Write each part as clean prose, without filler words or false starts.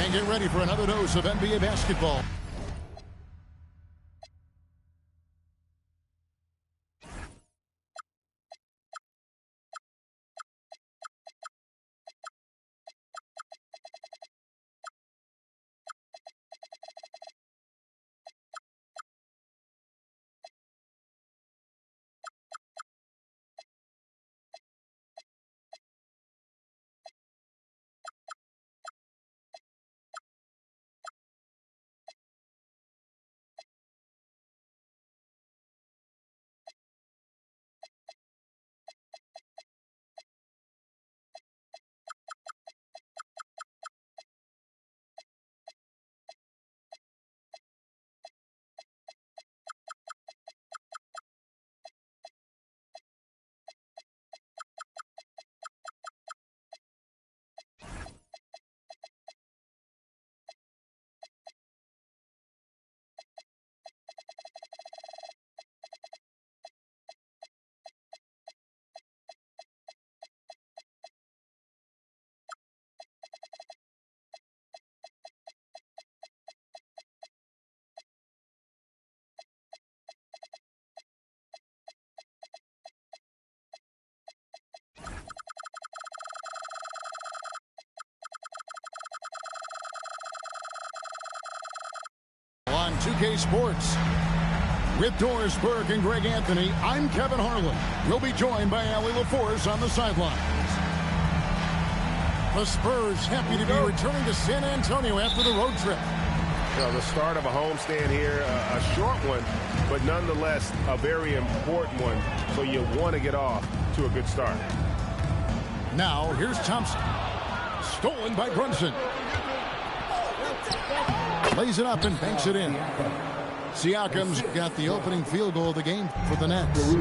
And get ready for another dose of NBA basketball. On 2K Sports. With Doris Burke and Greg Anthony, I'm Kevin Harlan. We'll be joined by Allie LaForce on the sidelines. The Spurs happy to be returning to San Antonio after the road trip. The start of a homestand here, a short one, but nonetheless a very important one. So you want to get off to a good start. Now, here's Thompson. Stolen by Brunson. Plays it up and banks it in. Siakam's got the opening field goal of the game for the Nets.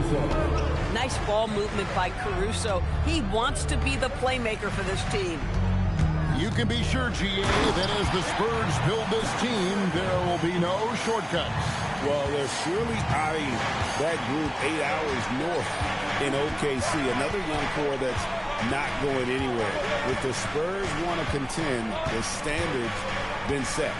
Nice ball movement by Caruso. He wants to be the playmaker for this team. You can be sure, GA, that as the Spurs build this team, there will be no shortcuts. Well, they're surely eyeing that group 8 hours north in OKC. Another young core that's not going anywhere. If the Spurs want to contend, the standard's been set.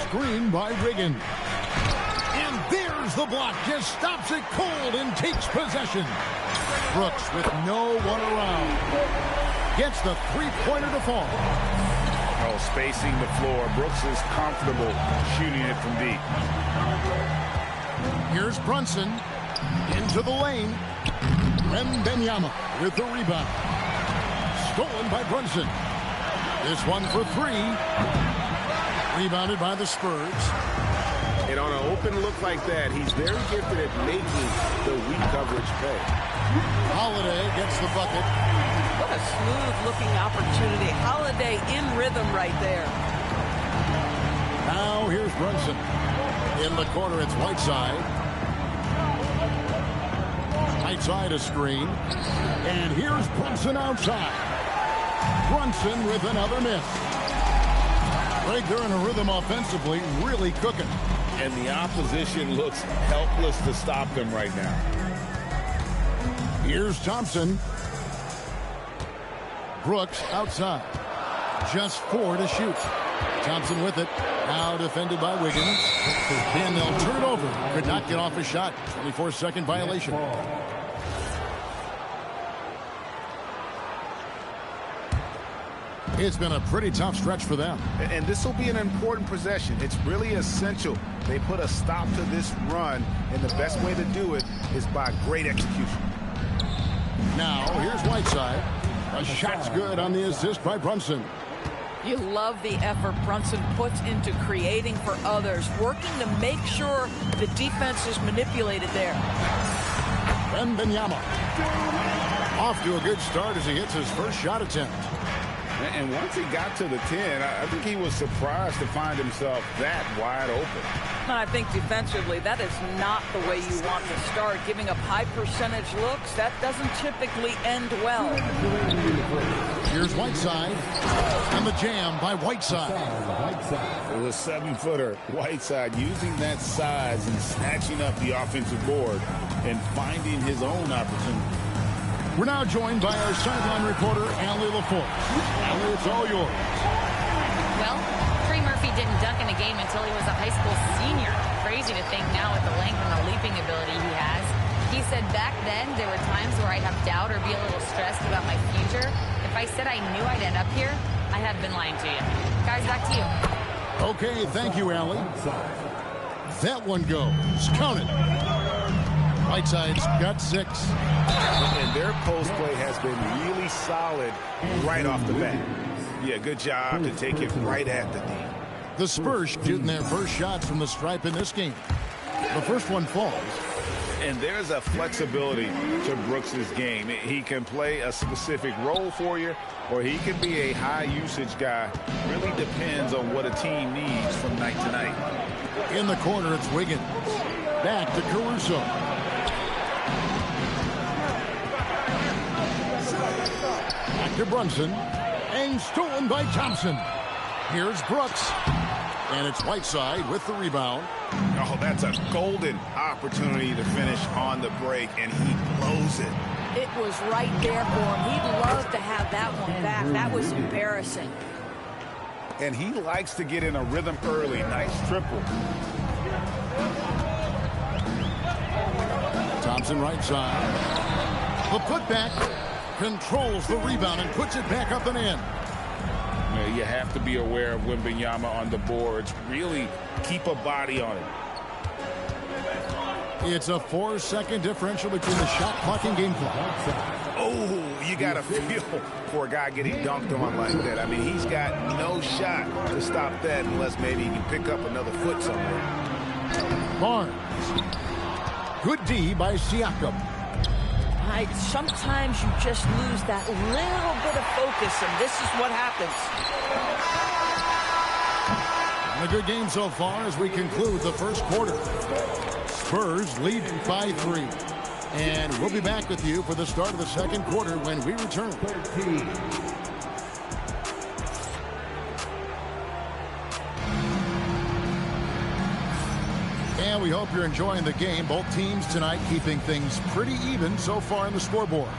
Screen by Riggin. And there's the block. Just stops it cold and takes possession. Brooks with no one around. Gets the three-pointer to fall. Oh, spacing the floor. Brooks is comfortable shooting it from deep. Here's Brunson. Into the lane. Wembanyama with the rebound. Stolen by Brunson. This one for three. Rebounded by the Spurs. And on an open look like that, he's very gifted at making the weak coverage pay. Holiday gets the bucket. What a smooth-looking opportunity. Holiday in rhythm right there. Now here's Brunson. In the corner, it's Whiteside. Whiteside a screen. And here's Brunson outside. Brunson with another miss. Greg, they're in a rhythm offensively, really cooking. And the opposition looks helpless to stop them right now. Here's Thompson. Brooks outside. Just 4 to shoot. Thompson with it. Now defended by Wiggins. And they'll turn it over. Could not get off a shot. 24-second violation. It's been a pretty tough stretch for them. And this will be an important possession. It's really essential they put a stop to this run, and the best way to do it is by great execution. Now, here's Whiteside. A shot's good on the assist by Brunson. You love the effort Brunson puts into creating for others, working to make sure the defense is manipulated there. Wembanyama. Off to a good start as he hits his first shot attempt. And once he got to the 10, I think he was surprised to find himself that wide open. And I think defensively, that is not the way you want to start. Giving up high percentage looks, that doesn't typically end well. Here's Whiteside. And the jam by Whiteside. It was a 7-footer. Whiteside using that size and snatching up the offensive board and finding his own opportunity. We're now joined by our sideline reporter, Allie LaForce. Allie, it's all yours. Well, Trey Murphy didn't dunk in a game until he was a high school senior. Crazy to think now with the length and the leaping ability he has. He said back then there were times where I'd have doubt or be a little stressed about my future. If I said I knew I'd end up here, I have been lying to you. Guys, back to you. Okay, thank you, Allie. That one goes. Count it. Whiteside's got 6. And their post play has been really solid right off the bat. Yeah, good job to take it right at the knee. The Spurs shooting their first shot from the stripe in this game. The first one falls. And there's a flexibility to Brooks's game. He can play a specific role for you, or he can be a high-usage guy. Really depends on what a team needs from night to night. In the corner, it's Wiggins. Back to Caruso. Back to Brunson. And stolen by Thompson. Here's Brooks. And it's Whiteside with the rebound. Oh, that's a golden opportunity to finish on the break, and he blows it. It was right there for him. He'd love to have that one back. That was embarrassing. And he likes to get in a rhythm early. Nice triple. Thompson right side. The putback controls the rebound and puts it back up and in. You have to be aware of Wembanyama on the boards. Really keep a body on it. It's a 4-second differential between the shot clock and game clock. Oh, you got to feel for a guy getting dunked on like that. I mean, he's got no shot to stop that unless maybe he can pick up another foot somewhere. Barnes. Good D by Siakam. Sometimes you just lose that little bit of focus, and this is what happens. A good game so far as we conclude the first quarter. Spurs lead by 3. And we'll be back with you for the start of the second quarter when we return. And we hope you're enjoying the game. Both teams tonight keeping things pretty even so far in the scoreboard.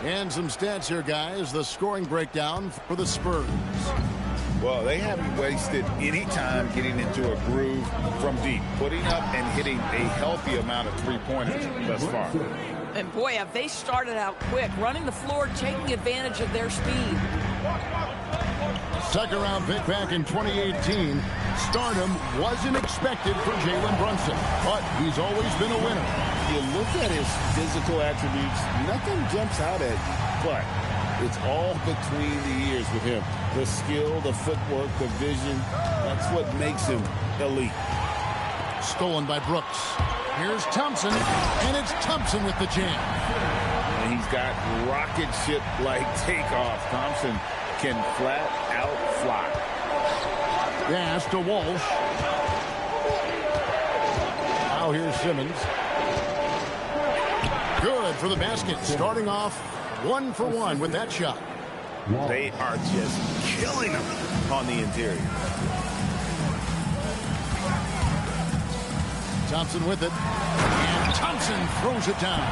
And some stats here, guys. The scoring breakdown for the Spurs. Well, they haven't wasted any time getting into a groove from deep, putting up and hitting a healthy amount of three-pointers thus far. And boy, have they started out quick, running the floor, taking advantage of their speed. Second round pick back in 2018. Stardom wasn't expected for Jalen Brunson, but he's always been a winner. You look at his physical attributes, nothing jumps out at you, but it's all between the ears with him. The skill, the footwork, the vision, that's what makes him elite. Stolen by Brooks. Here's Thompson, and it's Thompson with the jam. And he's got rocket ship-like takeoff. Thompson can flat out fly. Pass to Walsh. Now here's Simmons. Good for the basket. Starting off 1 for 1 with that shot. They are just killing him on the interior. Thompson with it. And Thompson throws it down.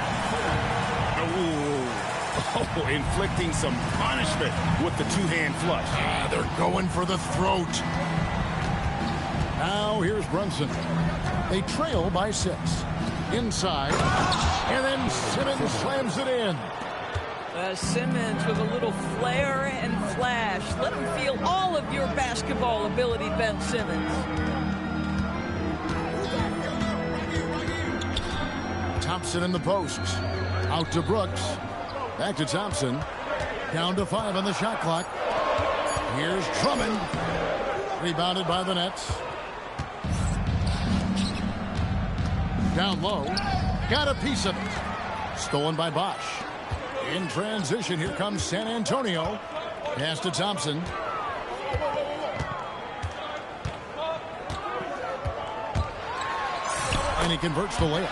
Oh, inflicting some punishment with the two-hand flush. They're going for the throat. Now here's Brunson. They trail by 6. Inside. And then Simmons slams it in. Simmons with a little flair and flash. Let him feel all of your basketball ability, Ben Simmons. Thompson in the post. Out to Brooks. Back to Thompson. Down to 5 on the shot clock. Here's Drummond. Rebounded by the Nets. Down low. Got a piece of it. Stolen by Bosch. In transition, here comes San Antonio. Pass to Thompson. And he converts the layup.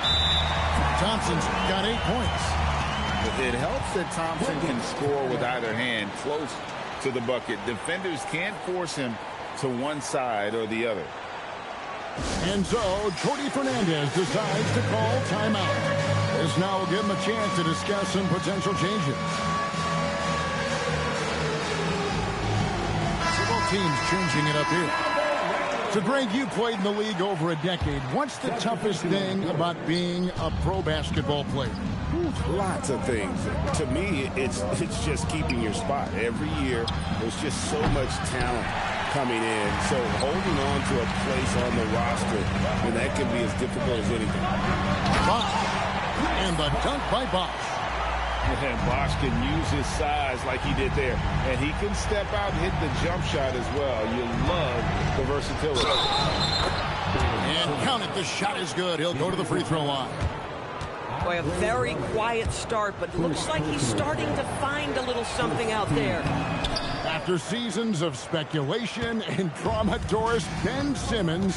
Thompson's got 8 points. It helps that Thompson can score with either hand close to the bucket. Defenders can't force him to one side or the other. And so, Jordi Fernandez decides to call timeout. This now will give him a chance to discuss some potential changes. So both teams changing it up here. So, Greg, you played in the league over a decade. What's the toughest thing about being a pro basketball player? Lots of things. To me, it's just keeping your spot. Every year, there's just so much talent coming in. So holding on to a place on the roster, and that can be as difficult as anything. Bosh. And the dunk by Bosh. And Bosh can use his size like he did there. And he can step out and hit the jump shot as well. You love the versatility. And count it, the shot is good. He'll go to the free throw line. Boy, a very quiet start, but looks like he's starting to find a little something out there. After seasons of speculation and drama, Doris, Ben Simmons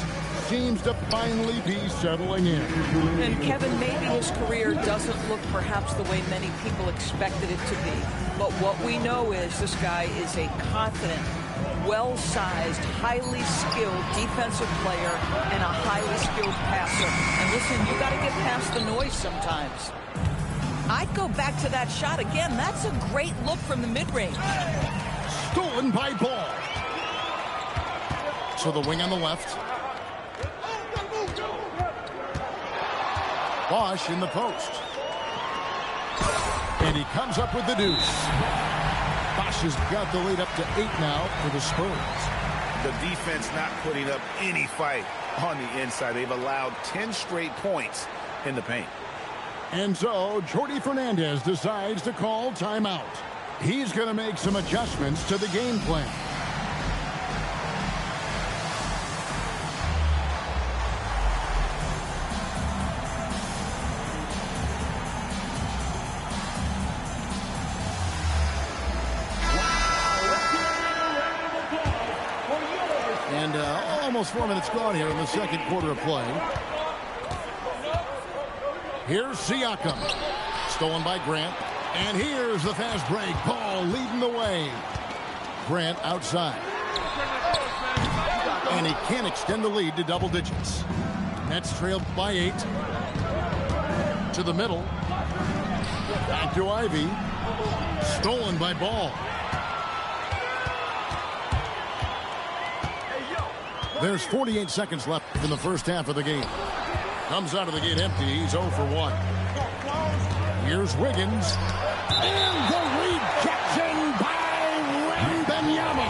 seems to finally be settling in. And Kevin, maybe his career doesn't look perhaps the way many people expected it to be. But what we know is this guy is a confident, well-sized, highly skilled defensive player and a highly skilled passer. And listen, you got to get past the noise sometimes. I'd go back to that shot again. That's a great look from the mid-range. Stolen by Ball. So the wing on the left. Bosh in the post. And he comes up with the deuce. Bosh has got the lead up to 8 now for the Spurs. The defense not putting up any fight on the inside. They've allowed 10 straight points in the paint. And so Jordi Fernandez decides to call timeout. He's going to make some adjustments to the game plan. And almost 4 minutes gone here in the second quarter of play. Here's Siakam. Stolen by Grant. And here's the fast break. Ball leading the way. Grant outside. And he can't extend the lead to double digits. Nets trailed by 8. To the middle. Back to Ivy. Stolen by Ball. There's 48 seconds left in the first half of the game. Comes out of the gate empty. He's 0 for 1. Here's Wiggins. And the rejection by Wembanyama.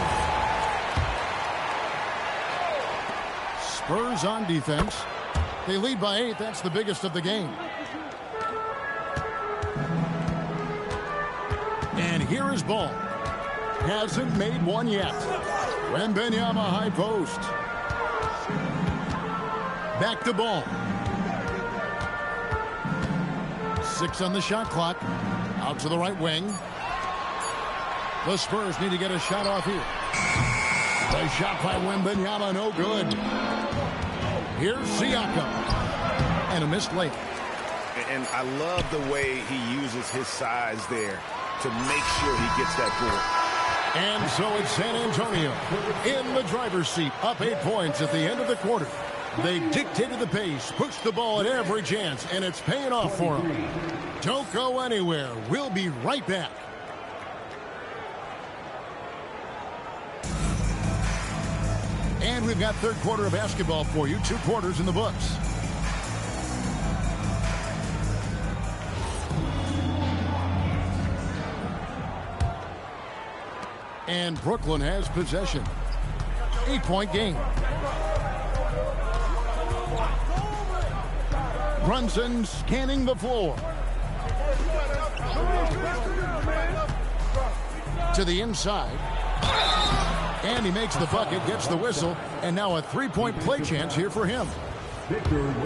Spurs on defense. They lead by 8. That's the biggest of the game. And here is Ball. Hasn't made one yet. Wembanyama high post. Back to Ball. 6 on the shot clock. Out to the right wing. The Spurs need to get a shot off here. The shot by Wembanyama, no good. Here's Siakam. And a missed layup. And I love the way he uses his size there to make sure he gets that board. And so it's San Antonio in the driver's seat, up 8 points at the end of the quarter. They dictated the pace, pushed the ball at every chance, and it's paying off for them. Don't go anywhere. We'll be right back. And we've got third quarter of basketball for you. 2 quarters in the books. And Brooklyn has possession. 8-point game. Brunson scanning the floor. To the inside. And he makes the bucket, gets the whistle, and now a 3-point play chance here for him.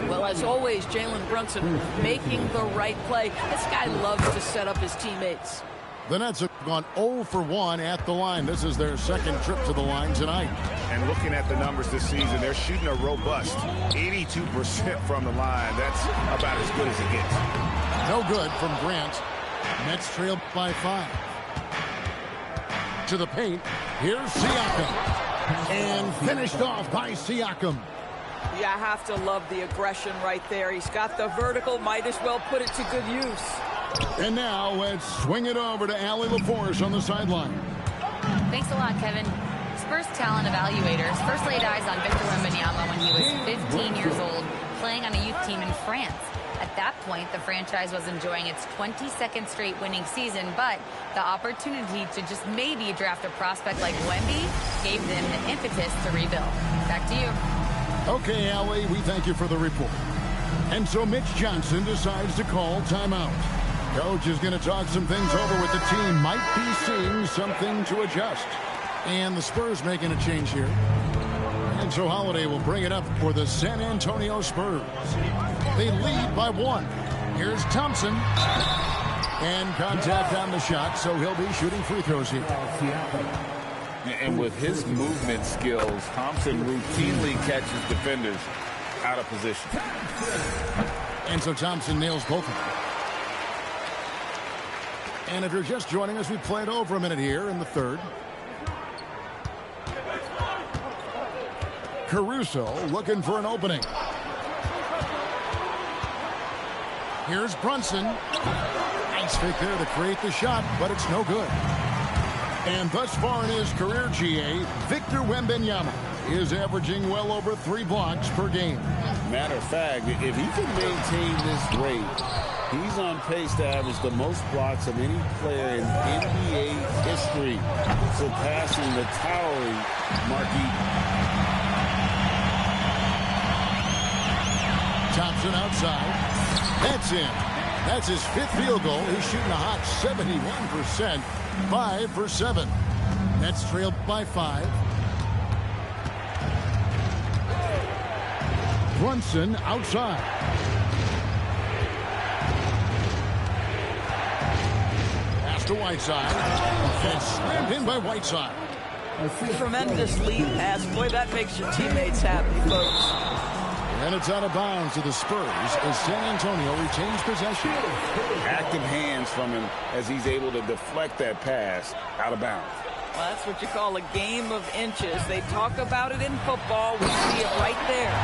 Well, as always, Jalen Brunson making the right play. This guy loves to set up his teammates. The Nets have gone 0 for 1 at the line. This is their second trip to the line tonight. And looking at the numbers this season, they're shooting a robust 82% from the line. That's about as good as it gets. No good from Grant. Nets trailed by 5. To the paint. Here's Siakam. And finished off by Siakam. Yeah, I have to love the aggression right there. He's got the vertical, might as well put it to good use. And now let's swing it over to Allie LaForce on the sideline. Thanks a lot, Kevin. Spurs talent evaluators first laid eyes on Victor Wembanyama when he was 15 years old, playing on a youth team in France. At that point, the franchise was enjoying its 22nd straight winning season, but the opportunity to just maybe draft a prospect like Wemby gave them the impetus to rebuild. Back to you. Okay, Allie, we thank you for the report. And so Mitch Johnson decides to call timeout. Coach is going to talk some things over with the team. Might be seeing something to adjust. And the Spurs making a change here. And so Holiday will bring it up for the San Antonio Spurs. They lead by 1. Here's Thompson. And contact on the shot, so he'll be shooting free throws here. And with his movement skills, Thompson routinely catches defenders out of position. And so Thompson nails both of them. And if you're just joining us, we played over a minute here in the third. Caruso looking for an opening. Here's Brunson. Nice fake there to create the shot, but it's no good. And thus far in his career, GA, Victor Wembanyama is averaging well over 3 blocks per game. Matter of fact, if he can maintain this rate, he's on pace to average the most blocks of any player in NBA history, surpassing the towering Mark Eaton. Thompson outside. That's in. That's his 5th field goal. He's shooting a hot 71%. 5 for 7. That's trailed by 5. Brunson outside. Pass to Whiteside. And slammed in by Whiteside. Tremendous lead pass. Boy, that makes your teammates happy, folks. And it's out of bounds to the Spurs as San Antonio retains possession. Active hands from him as he's able to deflect that pass out of bounds. Well, that's what you call a game of inches. They talk about it in football. We see it right there.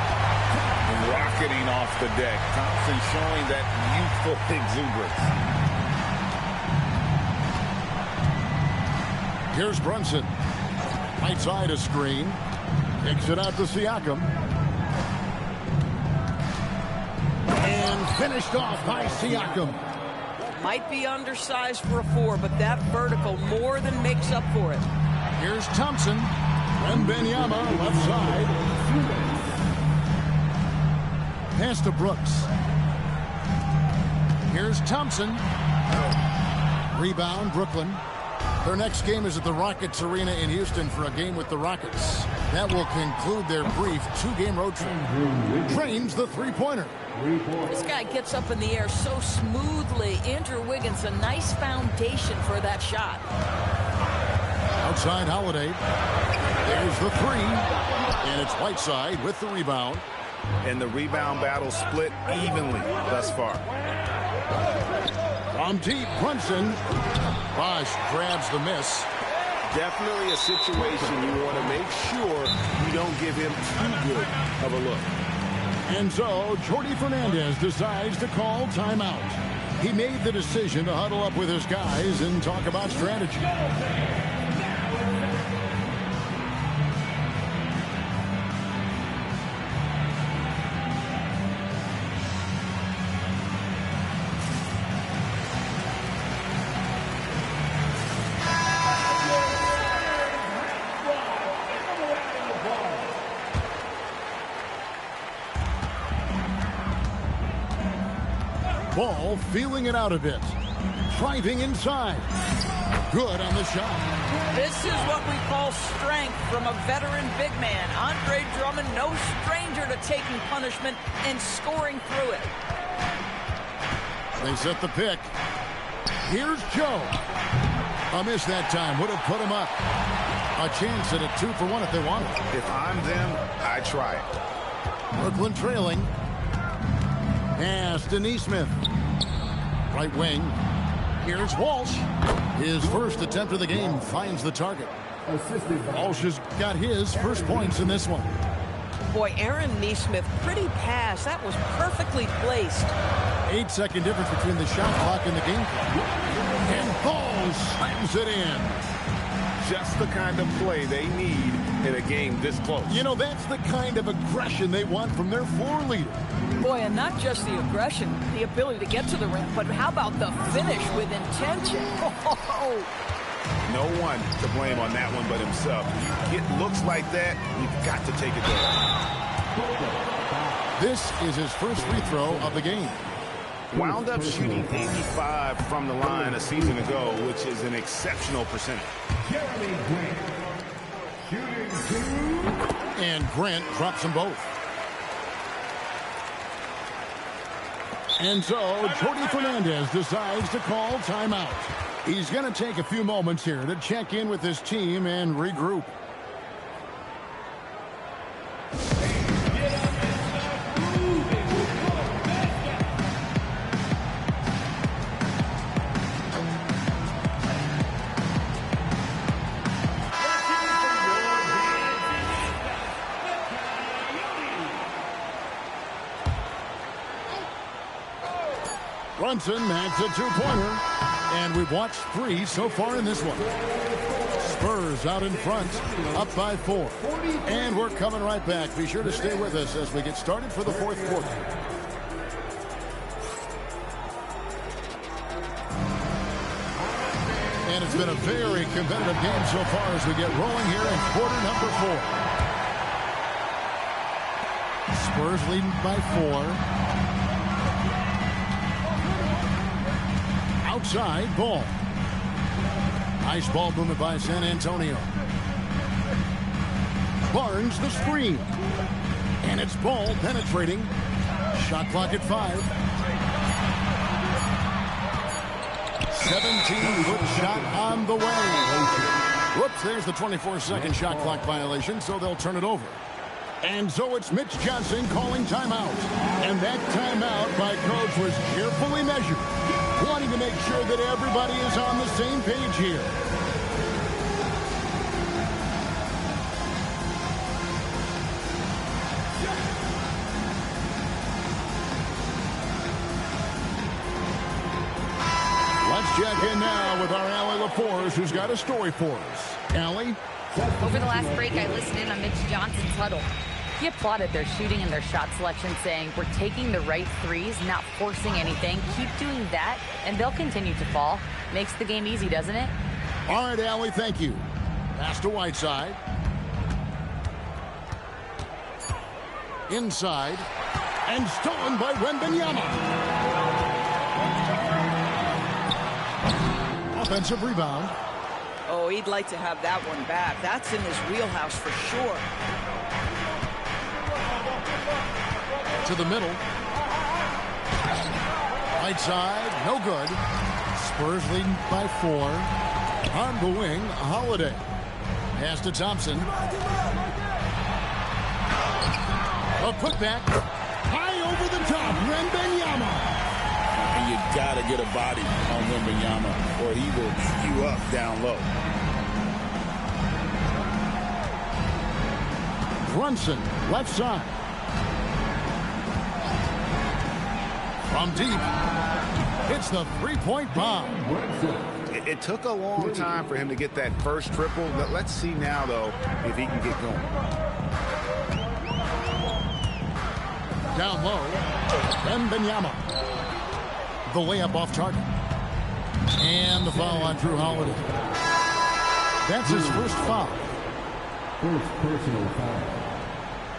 Rocketing off the deck. Thompson showing that youthful exuberance. Here's Brunson. Right side a screen. Kicks it out to Siakam. And finished off by Siakam. Might be undersized for a 4, but that vertical more than makes up for it. Here's Thompson. Wembanyama left side. Pass to Brooks. Here's Thompson. Rebound, Brooklyn. Their next game is at the Rockets Arena in Houston for a game with the Rockets. That will conclude their brief 2-game road trip. Drains the three-pointer. This guy gets up in the air so smoothly. Andrew Wiggins, a nice foundation for that shot. Outside Holiday. There's the 3. And it's Whiteside with the rebound. And the rebound battle split evenly thus far. From deep, Brunson. Bosh grabs the miss. Definitely a situation you want to make sure you don't give him too good of a look. And so, Jordi Fernandez decides to call timeout. He made the decision to huddle up with his guys and talk about strategy. Ball feeling it out a bit. Driving inside. Good on the shot. This is what we call strength from a veteran big man. Andre Drummond, no stranger to taking punishment and scoring through it. They set the pick. Here's Joe. A miss that time would have put him up. A chance at a 2-for-1 if they want it. If I'm them, I try it. Brooklyn trailing. Pass to Nesmith. Right wing. Here's Walsh. His first attempt of the game finds the target. Walsh has got his first points in this one. Boy, Aaron Nesmith, pretty pass. That was perfectly placed. 8-second difference between the shot clock and the game clock. And Ball slams it in. Just the kind of play they need in a game this close. You know, that's the kind of aggression they want from their floor leader. Boy, and not just the aggression, the ability to get to the rim, but how about the finish with intention? No one to blame on that one but himself. You get looks like that, you've got to take it there. This is his first free throw of the game. Wound up shooting 85 from the line a season ago, which is an exceptional percentage. And Grant drops them both. And so Jody Fernandez decides to call timeout. He's going to take a few moments here to check in with his team and regroup. Brunson makes a two-pointer, and we've watched 3 so far in this one. Spurs out in front, up by 4. And we're coming right back. Be sure to stay with us as we get started for the fourth quarter. And it's been a very competitive game so far as we get rolling here in quarter number 4. Spurs leading by 4. Outside ball. Nice ball movement by San Antonio. Barnes the screen. And it's ball penetrating. Shot clock at 5. 17-foot shot on the way. Whoops, there's the 24-second shot clock violation, so they'll turn it over. And so it's Mitch Johnson calling timeout. And that timeout by coach was carefully measured, wanting to make sure that everybody is on the same page here. Let's check in now with our Allie LaForce, who's got a story for us. Allie? Over the last break, I listened in on Mitch Johnson's huddle. He applauded their shooting and their shot selection, saying, "We're taking the right threes, not forcing anything. Keep doing that, and they'll continue to fall." Makes the game easy, doesn't it? All right, Allie, thank you. Pass to Whiteside. Inside. And stolen by Wembanyama. Offensive rebound. Oh, he'd like to have that one back. That's in his wheelhouse for sure. To the middle. Right side, no good. Spurs leading by 4. On the wing, Holiday. Pass to Thompson. A putback. High over the top, Wembanyama. And you got to get a body on Wembanyama, or he will eat you up down low. Brunson, left side. From deep, it's the three-point bomb. It took a long time for him to get that first triple. Let's see now, though, if he can get going. Down low, Wembanyama. The layup off target. And the foul on Drew Holiday. That's his first foul. First personal foul.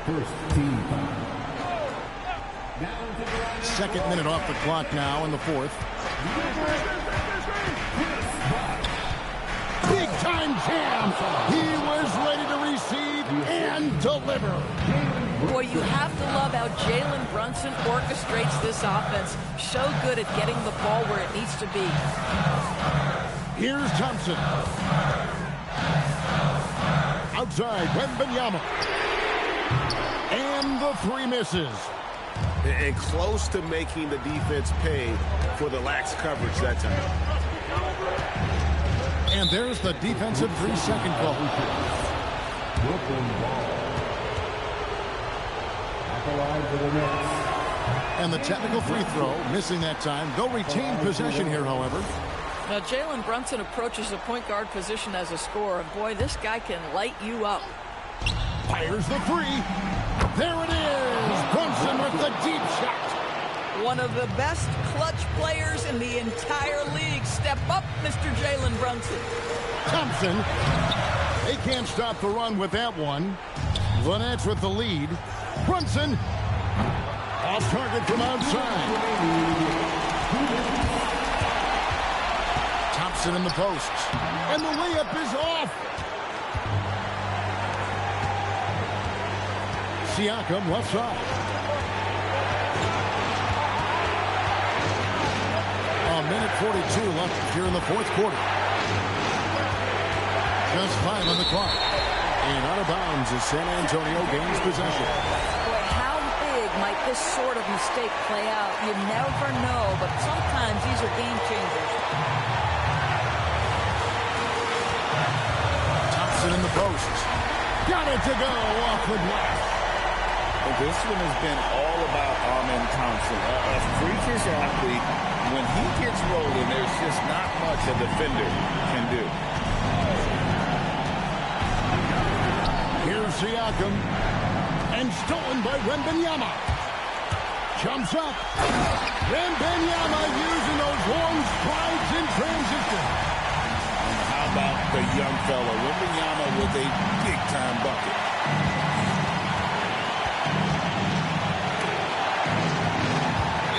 First team foul. Second minute off the clock now in the fourth. Big time jam. He was ready to receive and deliver. Boy, you have to love how Jalen Brunson orchestrates this offense. So good at getting the ball where it needs to be. Here's Thompson. Outside, Wembanyama. And the 3 misses. And close to making the defense pay for the lax coverage that time. And there's the defensive 3-second call. And the technical free throw, missing that time. They'll retain possession here, however. Now, Jalen Brunson approaches the point guard position as a scorer. And boy, this guy can light you up. Fires the three. There it is. Brunson with the deep shot. One of the best clutch players in the entire league. Step up, Mr. Jalen Brunson. Thompson. They can't stop the run with that one. Lanette's with the lead. Brunson. Off target from outside. Thompson in the post. And the layup is off. Siakam left side. A minute 42 left here in the fourth quarter. Just 5 on the clock. And out of bounds as San Antonio gains possession. Boy, how big might this sort of mistake play out? You never know, but sometimes these are game changers. Thompson in the post. Got it to go off the glass. This one has been all about Amen Thompson. A freakish athlete. When he gets rolling, there's just not much a defender can do. Here's Siakam. And stolen by Wembanyama. Jumps up. Wembanyama using those long strides in transition. And how about the young fella? Wembanyama with a big-time bucket.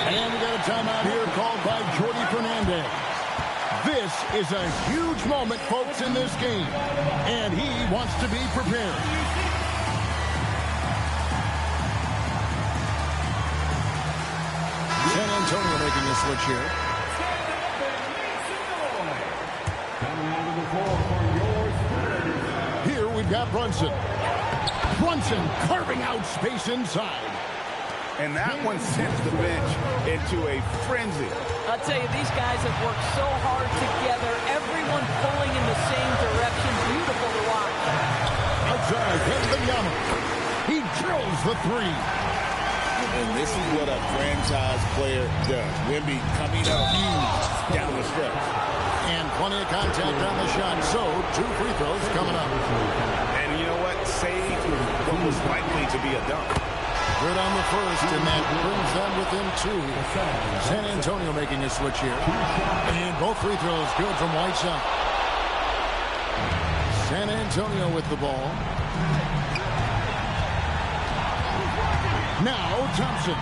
And we got a timeout here called by Jordi Fernandez. This is a huge moment, folks, in this game. And he wants to be prepared. San Antonio making a switch here. Here we've got Brunson. Brunson carving out space inside. And that one sends the bench into a frenzy. I'll tell you, these guys have worked so hard together. Everyone pulling in the same direction. Beautiful to watch. Outside, Wembanyama. He drills the three. And this is what a franchise player does. Wemby coming up huge down the stretch. And plenty of contact on the shot. So, 2 free throws coming up. And you know what? Saved what was likely to be a dunk. Good on the first, and that brings them within 2. San Antonio making a switch here. And both free throws good from Whiteside. San Antonio with the ball. Now Thompson.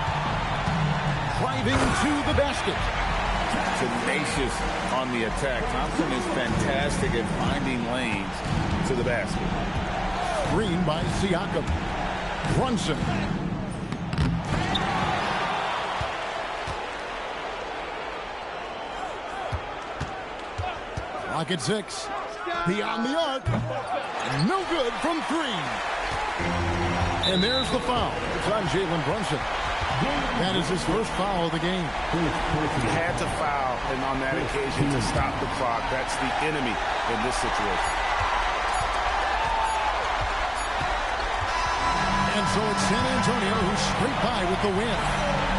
Driving to the basket. Tenacious on the attack. Thompson is fantastic at finding lanes to the basket. Screen by Siakam. Brunson. Clock at 6. Beyond the arc. No good from 3. And there's the foul. It's on Jalen Brunson. That is his first foul of the game. He had to foul, and on that occasion to stop the clock. That's the enemy in this situation. And so it's San Antonio who's straight by with the win.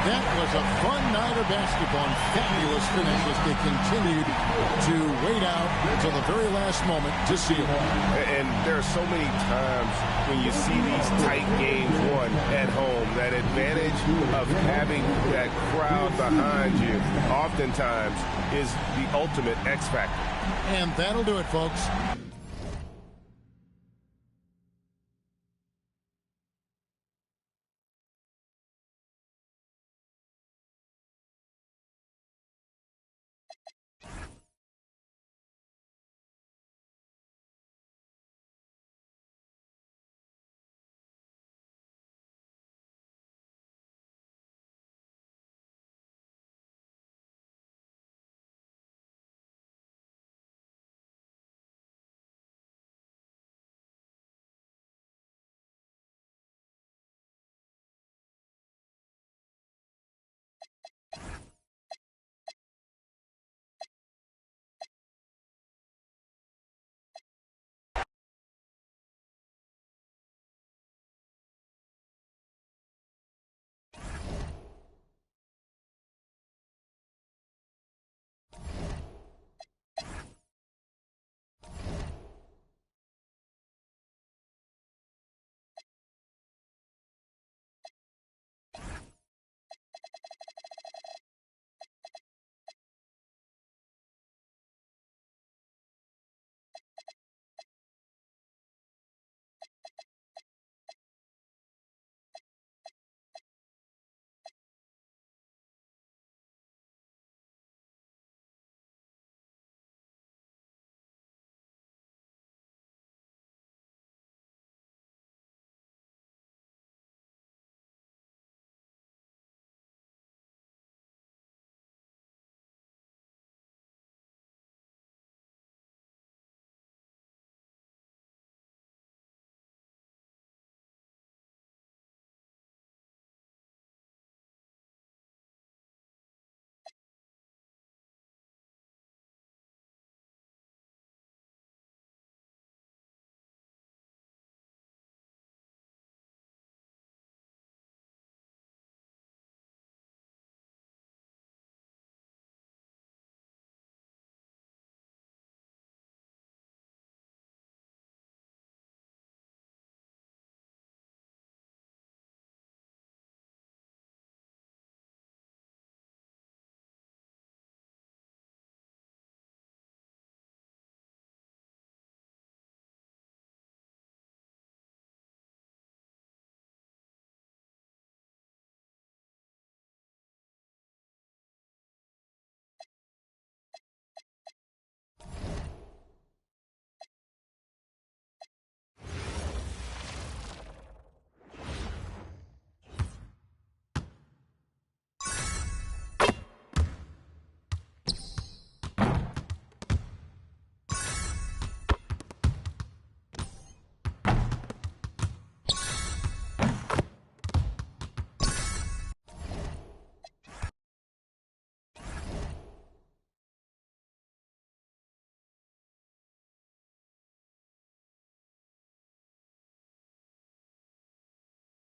That was a fun night of basketball and fabulous finish as they continued to wait out until the very last moment to seal it. And there are so many times when you see these tight games won at home, that advantage of having that crowd behind you oftentimes is the ultimate X factor. And that'll do it, folks.